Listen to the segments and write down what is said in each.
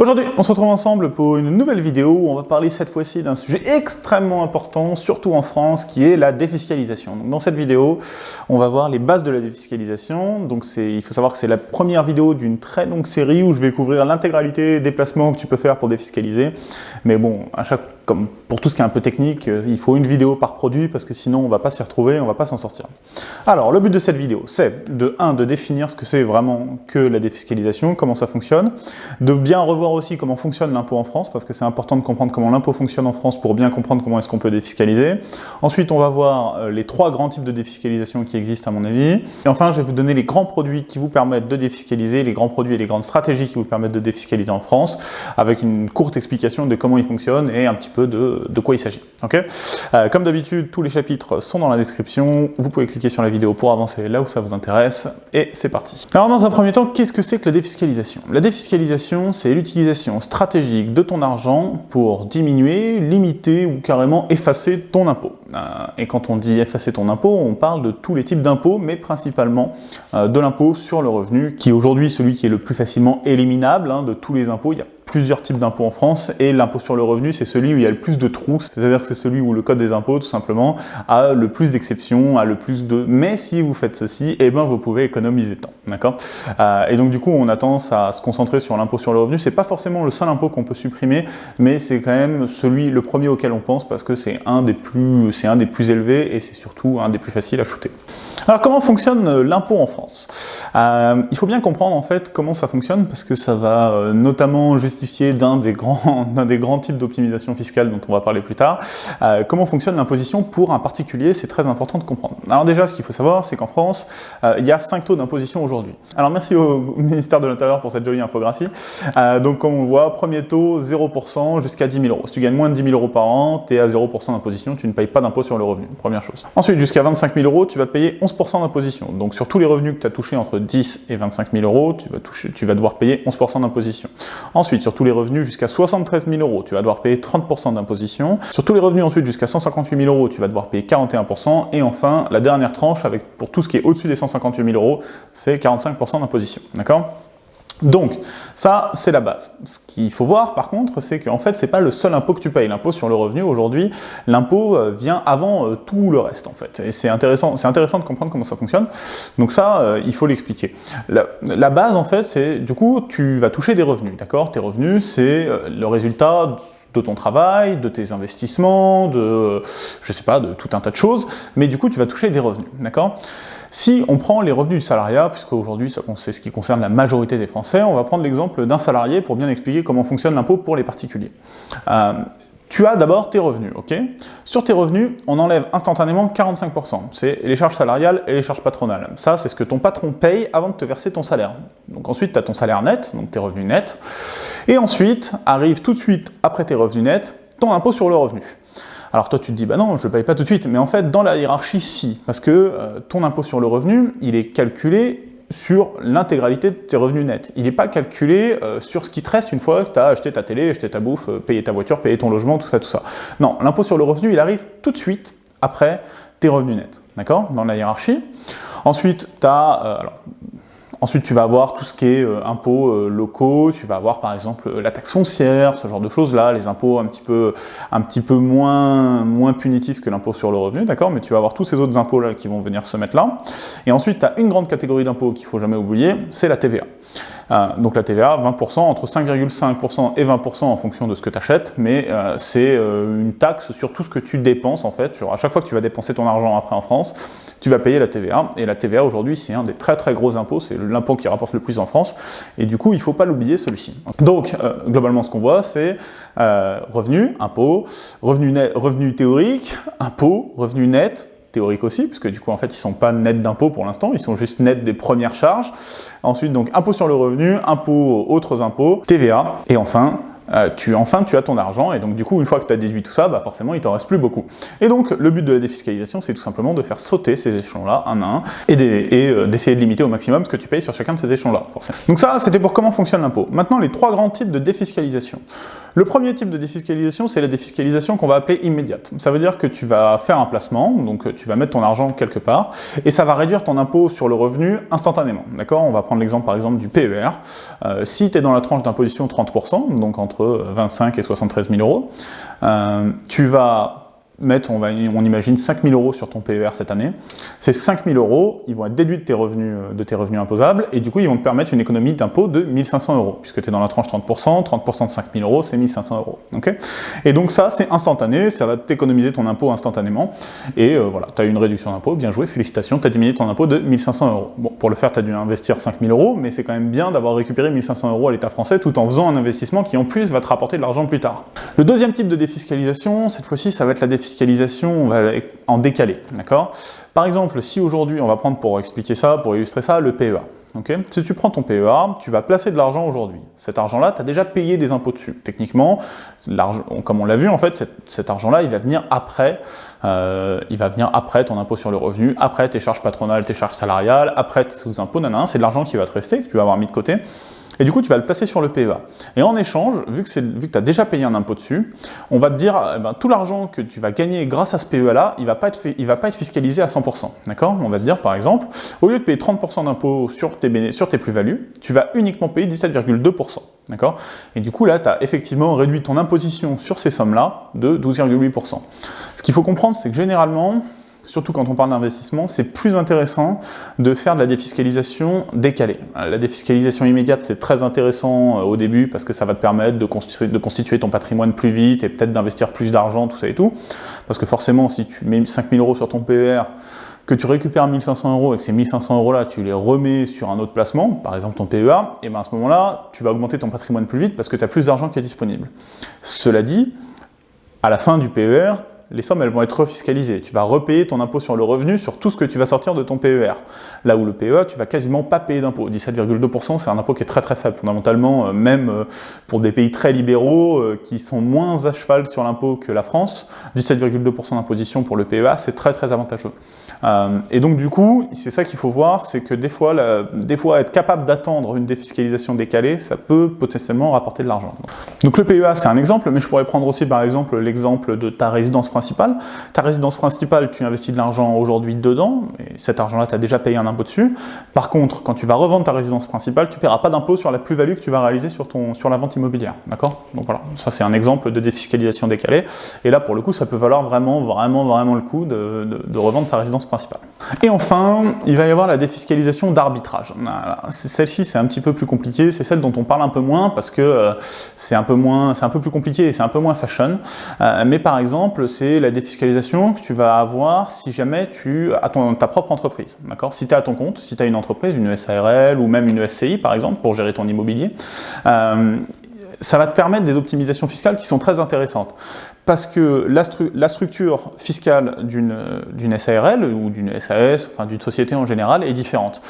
Aujourd'hui, on se retrouve ensemble pour une nouvelle vidéo où on va parler cette fois-ci d'un sujet extrêmement important, surtout en France, qui est la défiscalisation. Donc, dans cette vidéo, on va voir les bases de la défiscalisation. Donc, il faut savoir que c'est la première vidéo d'une très longue série où je vais couvrir l'intégralité des placements que tu peux faire pour défiscaliser. Mais bon, comme pour tout ce qui est un peu technique, il faut une vidéo par produit parce que sinon on ne va pas s'y retrouver, on ne va pas s'en sortir. Alors, le but de cette vidéo, c'est de définir ce que c'est vraiment que la défiscalisation, comment ça fonctionne, de bien revoir aussi comment fonctionne l'impôt en France, parce que c'est important de comprendre comment l'impôt fonctionne en France pour bien comprendre comment est-ce qu'on peut défiscaliser. Ensuite, on va voir les trois grands types de défiscalisation qui existent à mon avis. Et enfin, je vais vous donner les grands produits qui vous permettent de défiscaliser, les grands produits et les grandes stratégies qui vous permettent de défiscaliser en France, avec une courte explication de comment ils fonctionnent et un petit peu de quoi il s'agit. Okay, comme d'habitude, tous les chapitres sont dans la description. Vous pouvez cliquer sur la vidéo pour avancer là où ça vous intéresse. Et c'est parti. Alors, dans un premier temps, qu'est-ce que c'est que la défiscalisation? La défiscalisation, c'est l'utilisation stratégique de ton argent pour diminuer, limiter ou carrément effacer ton impôt. Et quand on dit effacer ton impôt, on parle de tous les types d'impôts, mais principalement de l'impôt sur le revenu, qui est aujourd'hui celui qui est le plus facilement éliminable de tous les impôts. Il y a plusieurs types d'impôts en France, et l'impôt sur le revenu, c'est celui où il y a le plus de trous, c'est-à-dire que c'est celui où le code des impôts, tout simplement, a le plus d'exceptions, a le plus de... Mais si vous faites ceci, eh ben vous pouvez économiser temps, d'accord? Et donc du coup, on a tendance à se concentrer sur l'impôt sur le revenu. C'est pas forcément le seul impôt qu'on peut supprimer, mais c'est quand même le premier auquel on pense, parce que c'est un des plus élevés, et c'est surtout un des plus faciles à shooter. Alors, comment fonctionne l'impôt en France? Il faut bien comprendre en fait comment ça fonctionne, parce que ça va notamment justifier d'un des grands types d'optimisation fiscale dont on va parler plus tard. Comment fonctionne l'imposition pour un particulier, c'est très important de comprendre. Alors déjà, ce qu'il faut savoir, c'est qu'en France, il y a 5 taux d'imposition aujourd'hui. Alors merci au ministère de l'Intérieur pour cette jolie infographie. Donc comme on voit, premier taux, 0% jusqu'à 10 000 euros. Si tu gagnes moins de 10 000 euros par an, tu es à 0% d'imposition, tu ne payes pas d'impôt sur le revenu, première chose. Ensuite, jusqu'à 25 000 euros, tu vas payer 11% d'imposition. Donc sur tous les revenus que tu as touchés entre 10 et 25 000 euros, tu vas devoir payer 11% d'imposition. Ensuite, sur tous les revenus jusqu'à 73 000 euros, tu vas devoir payer 30% d'imposition. Sur tous les revenus ensuite jusqu'à 158 000 euros, tu vas devoir payer 41%. Et enfin, la dernière tranche, pour tout ce qui est au-dessus des 158 000 euros, c'est 45% d'imposition. D'accord ? Donc, ça, c'est la base. Ce qu'il faut voir, par contre, c'est qu'en fait, c'est pas le seul impôt que tu payes. L'impôt sur le revenu, aujourd'hui, l'impôt vient avant tout le reste, en fait. Et c'est intéressant de comprendre comment ça fonctionne. Donc ça, il faut l'expliquer. La base, en fait, c'est, du coup, tu vas toucher des revenus, d'accord? Tes revenus, c'est le résultat de ton travail, de tes investissements, de tout un tas de choses. Mais du coup, tu vas toucher des revenus, d'accord? Si on prend les revenus du salariat, puisqu'aujourd'hui c'est ce qui concerne la majorité des Français, on va prendre l'exemple d'un salarié pour bien expliquer comment fonctionne l'impôt pour les particuliers. Tu as d'abord tes revenus, ok? Sur tes revenus, on enlève instantanément 45%. C'est les charges salariales et les charges patronales. Ça, c'est ce que ton patron paye avant de te verser ton salaire. Donc ensuite, tu as ton salaire net, donc tes revenus nets. Et ensuite, arrive tout de suite, après tes revenus nets, ton impôt sur le revenu. Alors toi, tu te dis, bah non, je ne le paye pas tout de suite. Mais en fait, dans la hiérarchie, si. Parce que ton impôt sur le revenu, il est calculé sur l'intégralité de tes revenus nets. Il n'est pas calculé sur ce qui te reste une fois que tu as acheté ta télé, acheté ta bouffe, payé ta voiture, payé ton logement, tout ça. Non, l'impôt sur le revenu, il arrive tout de suite après tes revenus nets. D'accord? Dans la hiérarchie. Ensuite, Ensuite, tu vas avoir tout ce qui est impôts locaux, tu vas avoir par exemple la taxe foncière, ce genre de choses-là, les impôts un petit peu moins punitifs que l'impôt sur le revenu, d'accord? Mais tu vas avoir tous ces autres impôts-là qui vont venir se mettre là. Et ensuite, tu as une grande catégorie d'impôts qu'il ne faut jamais oublier, c'est la TVA. Donc la TVA, 20%, entre 5,5% et 20% en fonction de ce que tu achètes, mais c'est une taxe sur tout ce que tu dépenses en fait. À chaque fois que tu vas dépenser ton argent après en France, tu vas payer la TVA. Et la TVA aujourd'hui, c'est un des très très gros impôts, c'est l'impôt qui rapporte le plus en France. Et du coup, il ne faut pas l'oublier celui-ci. Donc globalement, ce qu'on voit, c'est revenus, impôts, revenus théoriques, impôts, revenus nets, théorique aussi, puisque du coup, en fait, ils ne sont pas nets d'impôts pour l'instant, ils sont juste nets des premières charges. Ensuite, donc, impôt sur le revenu, impôts, autres impôts, TVA, et enfin, tu as ton argent, et donc du coup, une fois que tu as déduit tout ça, bah forcément, il t'en reste plus beaucoup. Et donc, le but de la défiscalisation, c'est tout simplement de faire sauter ces échelons-là, un à un, et d'essayer de limiter au maximum ce que tu payes sur chacun de ces échelons-là, forcément. Donc ça, c'était pour comment fonctionne l'impôt. Maintenant, les trois grands types de défiscalisation. Le premier type de défiscalisation, c'est la défiscalisation qu'on va appeler immédiate. Ça veut dire que tu vas faire un placement, donc tu vas mettre ton argent quelque part, et ça va réduire ton impôt sur le revenu instantanément. D'accord? On va prendre l'exemple par exemple du PER. Si tu es dans la tranche d'imposition 30%, donc entre 25 et 73 000 euros, tu vas mettre, on imagine 5 000 euros sur ton PER cette année. Ces 5 000 euros, ils vont être déduits de tes revenus imposables, et du coup, ils vont te permettre une économie d'impôt de 1 500 euros, puisque tu es dans la tranche 30%, 30% de 5 000 euros, c'est 1 500 euros. Okay, et donc ça, c'est instantané, ça va t'économiser ton impôt instantanément, et voilà, tu as eu une réduction d'impôt, bien joué, félicitations, tu as diminué ton impôt de 1 500 euros. Bon, pour le faire, tu as dû investir 5 000 euros, mais c'est quand même bien d'avoir récupéré 1 500 euros à l'État français, tout en faisant un investissement qui, en plus, va te rapporter de l'argent plus tard. Le deuxième type de défiscalisation, cette fois-ci, ça va être la défiscalisation en décalé, d'accord? Par exemple, si aujourd'hui, on va prendre pour expliquer ça, pour illustrer ça, le PEA. Okay, si tu prends ton PEA, tu vas placer de l'argent aujourd'hui. Cet argent-là, tu as déjà payé des impôts dessus. Techniquement, comme on l'a vu, en fait, cet argent-là, il va venir après ton impôt sur le revenu, après tes charges patronales, tes charges salariales, après tes impôts, c'est de l'argent qui va te rester, que tu vas avoir mis de côté. Et du coup, tu vas le placer sur le PEA. Et en échange, vu que tu as déjà payé un impôt dessus, on va te dire, tout l'argent que tu vas gagner grâce à ce PEA-là, il va pas être fiscalisé à 100%. D'accord? On va te dire, par exemple, au lieu de payer 30% d'impôt sur tes plus-values, tu vas uniquement payer 17,2%. D'accord? Et du coup, là, tu as effectivement réduit ton imposition sur ces sommes-là de 12,8%. Ce qu'il faut comprendre, c'est que généralement, surtout quand on parle d'investissement, c'est plus intéressant de faire de la défiscalisation décalée. La défiscalisation immédiate, c'est très intéressant au début parce que ça va te permettre de constituer ton patrimoine plus vite et peut-être d'investir plus d'argent, tout ça et tout. Parce que forcément, si tu mets 5 000 euros sur ton PER, que tu récupères 1 500 euros et que ces 1 500 euros-là, tu les remets sur un autre placement, par exemple ton PEA, et bien à ce moment-là, tu vas augmenter ton patrimoine plus vite parce que tu as plus d'argent qui est disponible. Cela dit, à la fin du PER, les sommes, elles vont être refiscalisées. Tu vas repayer ton impôt sur le revenu sur tout ce que tu vas sortir de ton PER. Là où le PEA, tu vas quasiment pas payer d'impôt. 17,2%, c'est un impôt qui est très très faible. Fondamentalement, même pour des pays très libéraux qui sont moins à cheval sur l'impôt que la France, 17,2% d'imposition pour le PEA, c'est très très avantageux. Et donc du coup, c'est ça qu'il faut voir, c'est que des fois, être capable d'attendre une défiscalisation décalée, ça peut potentiellement rapporter de l'argent. Donc le PEA, c'est un exemple, mais je pourrais prendre aussi par exemple l'exemple de ta résidence principale. Ta résidence principale, tu investis de l'argent aujourd'hui dedans, et cet argent-là, tu as déjà payé un impôt dessus. Par contre, quand tu vas revendre ta résidence principale, tu ne paieras pas d'impôt sur la plus-value que tu vas réaliser sur la vente immobilière. D'accord? Donc voilà, ça c'est un exemple de défiscalisation décalée. Et là, pour le coup, ça peut valoir vraiment le coup de revendre sa résidence principale. Et enfin, il va y avoir la défiscalisation d'arbitrage. Celle-ci, c'est un petit peu plus compliqué, c'est celle dont on parle un peu moins parce que c'est un peu plus compliqué et c'est un peu moins fashion. Mais par exemple, c'est la défiscalisation que tu vas avoir si jamais tu as ta propre entreprise. D'accord? Si tu es à ton compte, si tu as une entreprise, une SARL ou même une SCI par exemple, pour gérer ton immobilier, ça va te permettre des optimisations fiscales qui sont très intéressantes. Parce que la structure fiscale d'une SARL ou d'une SAS, enfin d'une société en général, est différente.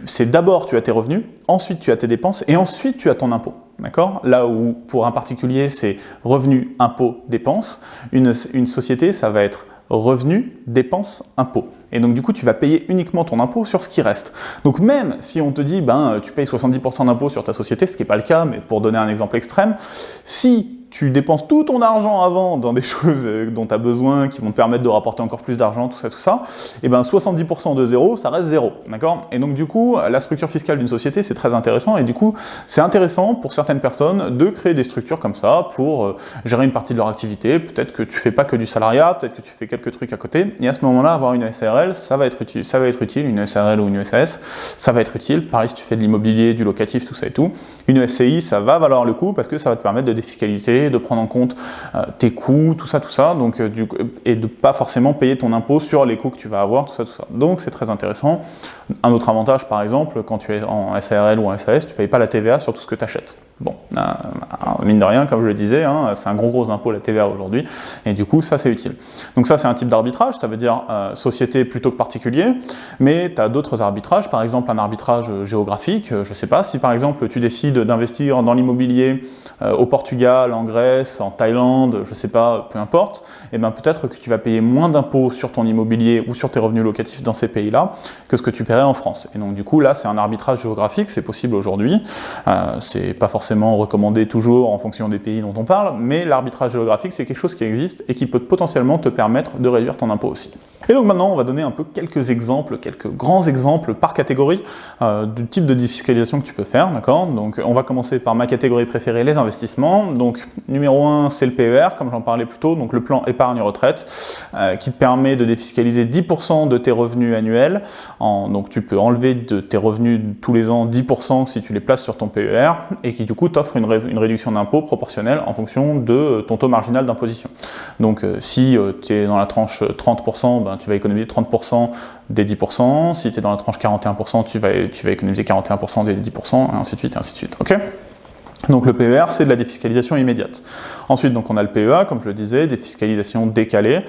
C'est d'abord tu as tes revenus, ensuite tu as tes dépenses et ensuite tu as ton impôt. D'accord? Là où pour un particulier c'est revenus, impôts, dépenses, une société ça va être revenus, dépenses, impôts. Et donc du coup, tu vas payer uniquement ton impôt sur ce qui reste. Donc même si on te dit, tu payes 70% d'impôt sur ta société, ce qui n'est pas le cas, mais pour donner un exemple extrême, si tu dépenses tout ton argent avant dans des choses dont tu as besoin, qui vont te permettre de rapporter encore plus d'argent, tout ça, et 70% de zéro, ça reste zéro, d'accord? Et donc du coup, la structure fiscale d'une société, c'est très intéressant, et du coup, c'est intéressant pour certaines personnes de créer des structures comme ça pour gérer une partie de leur activité. Peut-être que tu fais pas que du salariat, peut-être que tu fais quelques trucs à côté, et à ce moment-là, avoir une SARL, ça va être utile, une SARL ou une SAS, ça va être utile. Pareil, si tu fais de l'immobilier, du locatif, tout ça et tout. Une SCI, ça va valoir le coup parce que ça va te permettre de défiscaliser, de prendre en compte tes coûts, tout ça, donc, et de pas forcément payer ton impôt sur les coûts que tu vas avoir, tout ça. Donc c'est très intéressant. Un autre avantage, par exemple, quand tu es en SARL ou en SAS, tu ne payes pas la TVA sur tout ce que tu achètes. Bon, mine de rien, comme je le disais, c'est un gros impôt la TVA aujourd'hui, et du coup ça c'est utile. Donc ça c'est un type d'arbitrage, ça veut dire société plutôt que particulier, mais tu as d'autres arbitrages, par exemple un arbitrage géographique, je sais pas, si par exemple tu décides d'investir dans l'immobilier au Portugal, en Grèce, en Thaïlande, je sais pas, peu importe, et ben peut-être que tu vas payer moins d'impôts sur ton immobilier ou sur tes revenus locatifs dans ces pays-là que ce que tu paierais en France. Et donc du coup là c'est un arbitrage géographique, c'est possible aujourd'hui, c'est pas forcément recommandé toujours en fonction des pays dont on parle, mais l'arbitrage géographique c'est quelque chose qui existe et qui peut potentiellement te permettre de réduire ton impôt aussi. Et donc maintenant on va donner un peu quelques exemples, quelques grands exemples par catégorie du type de défiscalisation que tu peux faire, d'accord? Donc on va commencer par ma catégorie préférée, les investissements. Donc numéro 1 c'est le PER, comme j'en parlais plus tôt, donc le plan épargne retraite, qui te permet de défiscaliser 10% de tes revenus annuels. Donc tu peux enlever de tes revenus tous les ans 10% si tu les places sur ton PER, et qui du coup t'offre une réduction d'impôt proportionnelle en fonction de ton taux marginal d'imposition. Donc si tu es dans la tranche 30%, tu vas économiser 30% des 10%, si tu es dans la tranche 41%, tu vas économiser 41% des 10%, et ainsi de suite, et ainsi de suite. Ok ? Donc le PER, c'est de la défiscalisation immédiate. Ensuite, donc on a le PEA, comme je le disais, défiscalisation décalée,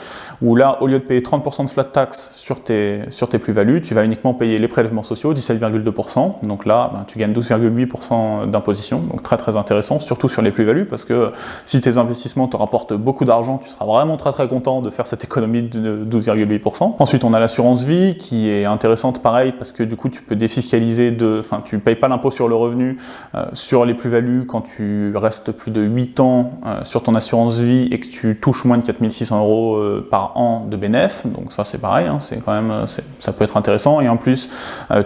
où là, au lieu de payer 30% de flat tax sur tes plus-values, tu vas uniquement payer les prélèvements sociaux, 17,2%. Donc là, tu gagnes 12,8% d'imposition, donc très très intéressant, surtout sur les plus-values, parce que si tes investissements te rapportent beaucoup d'argent, tu seras vraiment très très content de faire cette économie de 12,8%. Ensuite, on a l'assurance vie, qui est intéressante pareil, parce que du coup, tu peux défiscaliser tu ne payes pas l'impôt sur le revenu sur les plus-values quand tu restes plus de 8 ans sur ton assurance vie et que tu touches moins de 4 600 € par an de bénéfice. Donc ça c'est pareil, c'est quand même, ça peut être intéressant. Et en plus,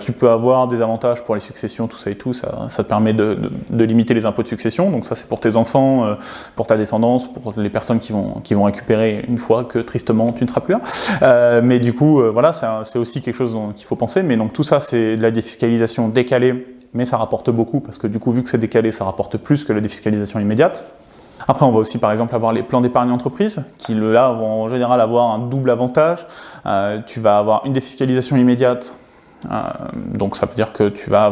tu peux avoir des avantages pour les successions, tout ça et tout. Ça te permet de limiter les impôts de succession. Donc ça c'est pour tes enfants, pour ta descendance, pour les personnes qui vont récupérer une fois que tristement tu ne seras plus là. Mais du coup, voilà, c'est aussi quelque chose qu'il faut penser. Mais donc tout ça c'est de la défiscalisation décalée, mais ça rapporte beaucoup parce que du coup, vu que c'est décalé, ça rapporte plus que la défiscalisation immédiate. Après, on va aussi par exemple avoir les plans d'épargne entreprise qui là vont en général avoir un double avantage. Tu vas avoir une défiscalisation immédiate. Donc ça veut dire que tu vas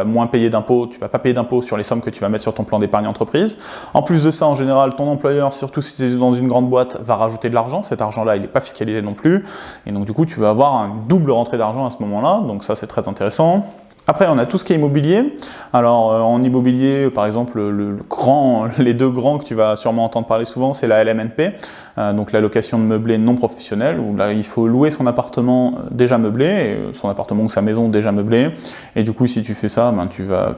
moins payer d'impôts, tu vas pas payer d'impôts sur les sommes que tu vas mettre sur ton plan d'épargne entreprise. En plus de ça, en général, ton employeur, surtout si tu es dans une grande boîte, va rajouter de l'argent. Cet argent-là, il n'est pas fiscalisé non plus. Et donc du coup, tu vas avoir un double rentrée d'argent à ce moment-là. Donc ça, c'est très intéressant. Après, on a tout ce qui est immobilier. Alors, en immobilier, par exemple, les deux grands que tu vas sûrement entendre parler souvent, c'est la LMNP, donc la location de meublé non professionnel, où là, il faut louer son appartement déjà meublé, et son appartement ou sa maison déjà meublée. Et du coup, si tu fais ça,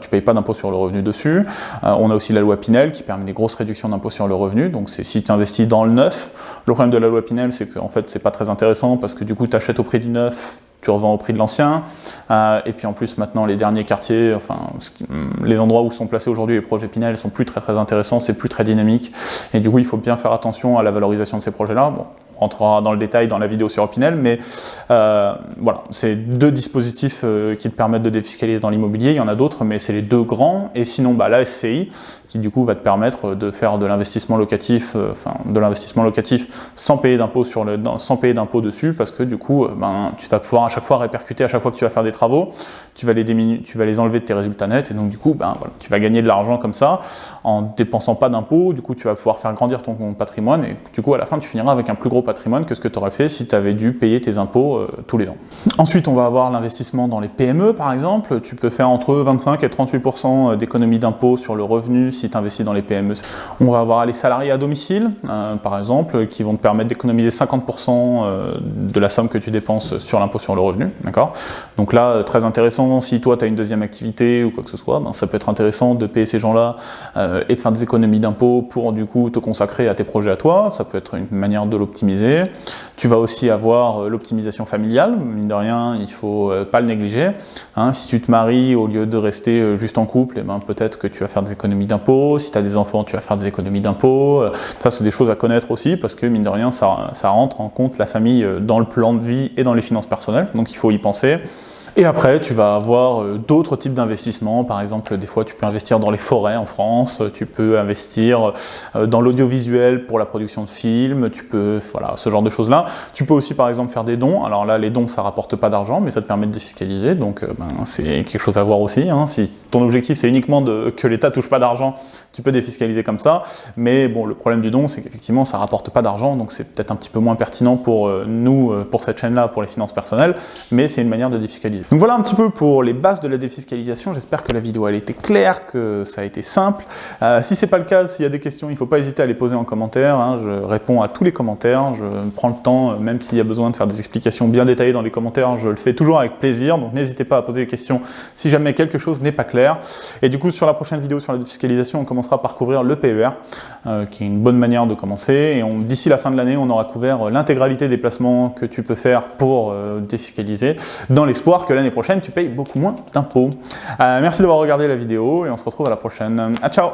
tu payes pas d'impôt sur le revenu dessus. On a aussi la loi Pinel qui permet des grosses réductions d'impôt sur le revenu. Donc, c'est si tu investis dans le neuf. Le problème de la loi Pinel, c'est qu'en fait, c'est pas très intéressant parce que du coup, tu achètes au prix du neuf, tu revends au prix de l'ancien, et puis en plus maintenant les derniers quartiers, les endroits où sont placés aujourd'hui les projets Pinel sont plus très très intéressants, c'est plus très dynamique, et du coup il faut bien faire attention à la valorisation de ces projets-là. Bon, on rentrera dans le détail dans la vidéo sur Pinel, mais voilà, c'est deux dispositifs qui te permettent de défiscaliser dans l'immobilier. Il y en a d'autres, mais c'est les deux grands, et sinon la SCI, qui du coup va te permettre de faire de l'investissement locatif, sans payer d'impôt dessus, parce que du coup, tu vas pouvoir à chaque fois répercuter, à chaque fois que tu vas faire des travaux, tu vas les enlever de tes résultats nets, et donc du coup, tu vas gagner de l'argent comme ça, en dépensant pas d'impôts. Du coup, tu vas pouvoir faire grandir ton patrimoine, et du coup, à la fin, tu finiras avec un plus gros patrimoine que ce que tu aurais fait si tu avais dû payer tes impôts tous les ans. Ensuite, on va avoir l'investissement dans les PME, par exemple. Tu peux faire entre 25 et 38% d'économie d'impôt sur le revenu si tu investis dans les PME. On va avoir les salariés à domicile, par exemple, qui vont te permettre d'économiser 50% de la somme que tu dépenses sur l'impôt sur le revenu. D'accord ? Donc là, très intéressant, si toi tu as une deuxième activité ou quoi que ce soit, ça peut être intéressant de payer ces gens-là et de faire des économies d'impôt pour du coup te consacrer à tes projets à toi. Ça peut être une manière de l'optimiser. Tu vas aussi avoir l'optimisation familiale, mine de rien, il ne faut pas le négliger. Si tu te maries, au lieu de rester juste en couple, peut-être que tu vas faire des économies d'impôts. Si tu as des enfants, tu vas faire des économies d'impôts. Ça, c'est des choses à connaître aussi, parce que mine de rien, ça rentre en compte la famille dans le plan de vie et dans les finances personnelles, donc il faut y penser. Et après, tu vas avoir d'autres types d'investissements. Par exemple, des fois, tu peux investir dans les forêts en France, tu peux investir dans l'audiovisuel pour la production de films, voilà, ce genre de choses-là. Tu peux aussi, par exemple, faire des dons. Alors là, les dons, ça rapporte pas d'argent, mais ça te permet de défiscaliser, donc c'est quelque chose à voir aussi. Si ton objectif, c'est uniquement que l'État touche pas d'argent, tu peux défiscaliser comme ça. Mais bon, le problème du don, c'est qu'effectivement, ça rapporte pas d'argent, donc c'est peut-être un petit peu moins pertinent pour nous, pour cette chaîne-là, pour les finances personnelles, mais c'est une manière de défiscaliser. définitive. Donc voilà un petit peu pour les bases de la défiscalisation. J'espère que la vidéo elle était claire, que ça a été simple. Si c'est pas le cas, s'il y a des questions, il ne faut pas hésiter à les poser en commentaire. Hein. Je réponds à tous les commentaires, je prends le temps, même s'il y a besoin de faire des explications bien détaillées dans les commentaires, je le fais toujours avec plaisir. Donc n'hésitez pas à poser des questions si jamais quelque chose n'est pas clair. Et du coup, sur la prochaine vidéo sur la défiscalisation, on commencera par couvrir le PER, qui est une bonne manière de commencer. Et d'ici la fin de l'année, on aura couvert l'intégralité des placements que tu peux faire pour défiscaliser, dans l'espoir que l'année prochaine, tu payes beaucoup moins d'impôts. Merci d'avoir regardé la vidéo et on se retrouve à la prochaine. Ciao!